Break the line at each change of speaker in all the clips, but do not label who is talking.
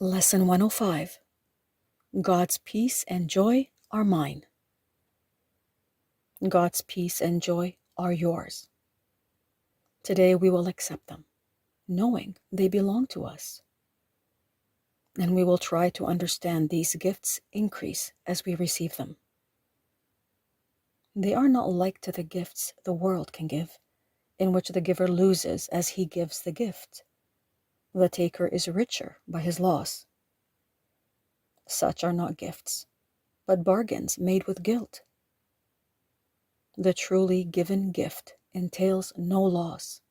Lesson 105. God's peace and joy are mine. God's peace and joy are yours. Today we will accept them, knowing they belong to us. And we will try to understand these gifts increase as we receive them. They are not like to the gifts the world can give, in which the giver loses as he gives the gift. The taker is richer by his loss. Such are not gifts, but bargains made with guilt. The truly given gift entails no loss.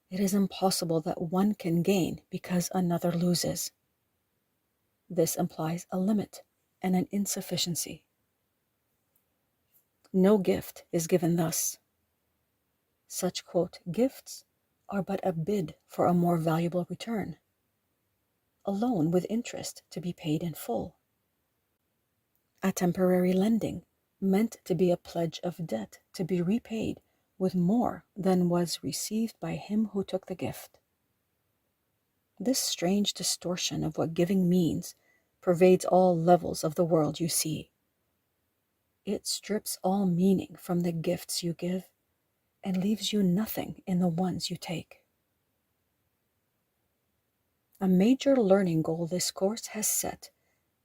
It is impossible that one can gain because another loses. This implies a limit and an insufficiency. No gift is given thus. Such, quote, gifts are but a bid for a more valuable return, a loan with interest to be paid in full, a temporary lending meant to be a pledge of debt to be repaid with more than was received by him who took the gift. This strange distortion of what giving means pervades all levels of the world you see. It strips all meaning from the gifts you give and leaves you nothing in the ones you take. A major learning goal this course has set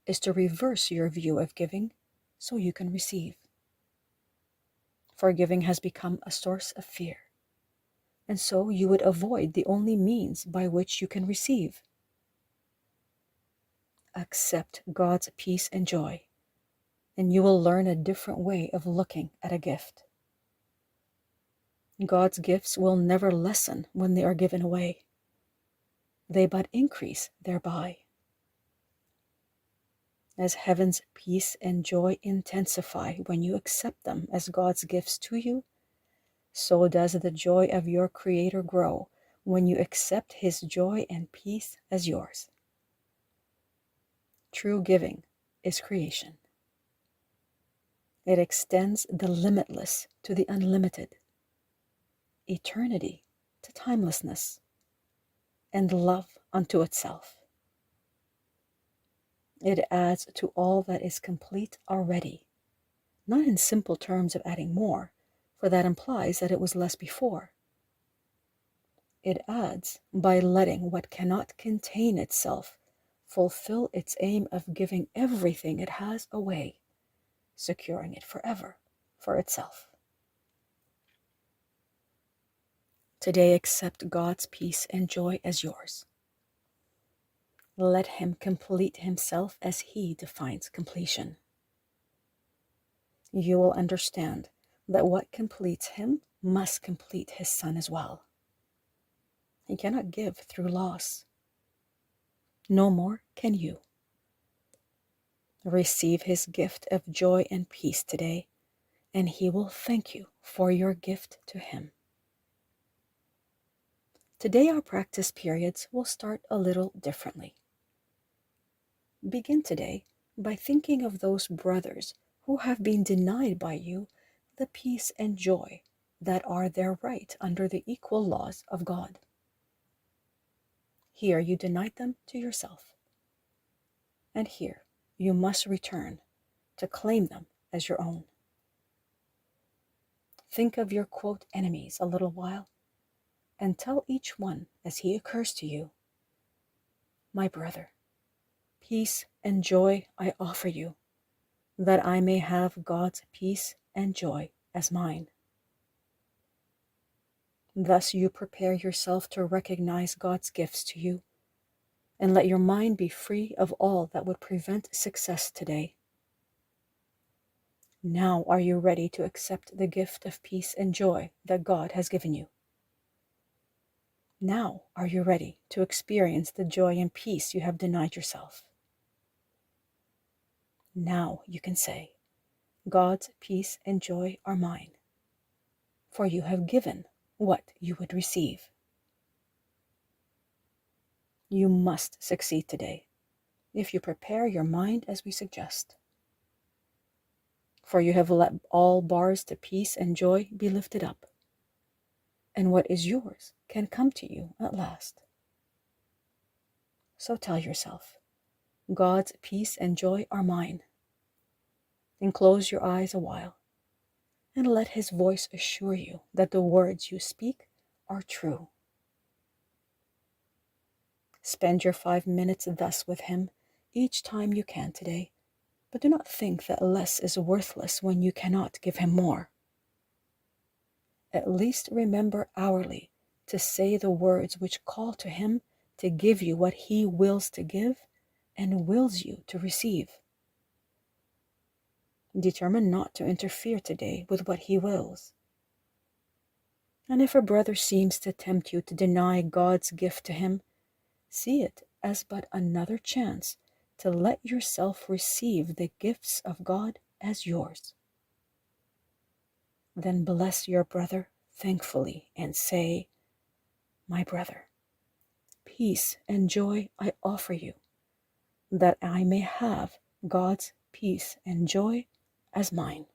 is to reverse your view of giving so you can receive. For giving has become a source of fear, and so you would avoid the only means by which you can receive. Accept God's peace and joy, and you will learn a different way of looking at a gift. God's gifts will never lessen when they are given away. They but increase thereby. As heaven's peace and joy intensify when you accept them as God's gifts to you, so does the joy of your Creator grow when you accept His joy and peace as yours. True giving is creation. It extends the limitless to the unlimited, eternity to timelessness, and love unto itself. It adds to all that is complete already, not in simple terms of adding more, for that implies that it was less before. It adds by letting what cannot contain itself fulfill its aim of giving everything it has away, securing it forever for itself. Today accept God's peace and joy as yours. Let Him complete Himself as He defines completion. You will understand that what completes Him must complete His Son as well. He cannot give through loss. No more can you. Receive His gift of joy and peace today, and He will thank you for your gift to Him. Today our practice periods will start a little differently. Begin today by thinking of those brothers who have been denied by you the peace and joy that are their right under the equal laws of God. Here you denied them to yourself, and here you must return to claim them as your own. Think of your, quote, enemies a little while, and tell each one as he occurs to you, my brother, peace and joy I offer you, that I may have God's peace and joy as mine. Thus you prepare yourself to recognize God's gifts to you, and let your mind be free of all that would prevent success today. Now are you ready to accept the gift of peace and joy that God has given you? Now are you ready to experience the joy and peace you have denied yourself? Now you can say, God's peace and joy are mine, for you have given what you would receive. You must succeed today if you prepare your mind as we suggest. For you have let all bars to peace and joy be lifted up, and what is yours can come to you at last. So tell yourself, God's peace and joy are mine. Then close your eyes a while and let His voice assure you that the words you speak are true. Spend your 5 minutes thus with Him each time you can today, but do not think that less is worthless when you cannot give Him more. At least remember hourly to say the words which call to Him to give you what He wills to give and wills you to receive. Determine not to interfere today with what He wills. And if a brother seems to tempt you to deny God's gift to him, see it as but another chance to let yourself receive the gifts of God as yours. Then bless your brother thankfully and say, "My brother, peace and joy I offer you, that I may have God's peace and joy as mine."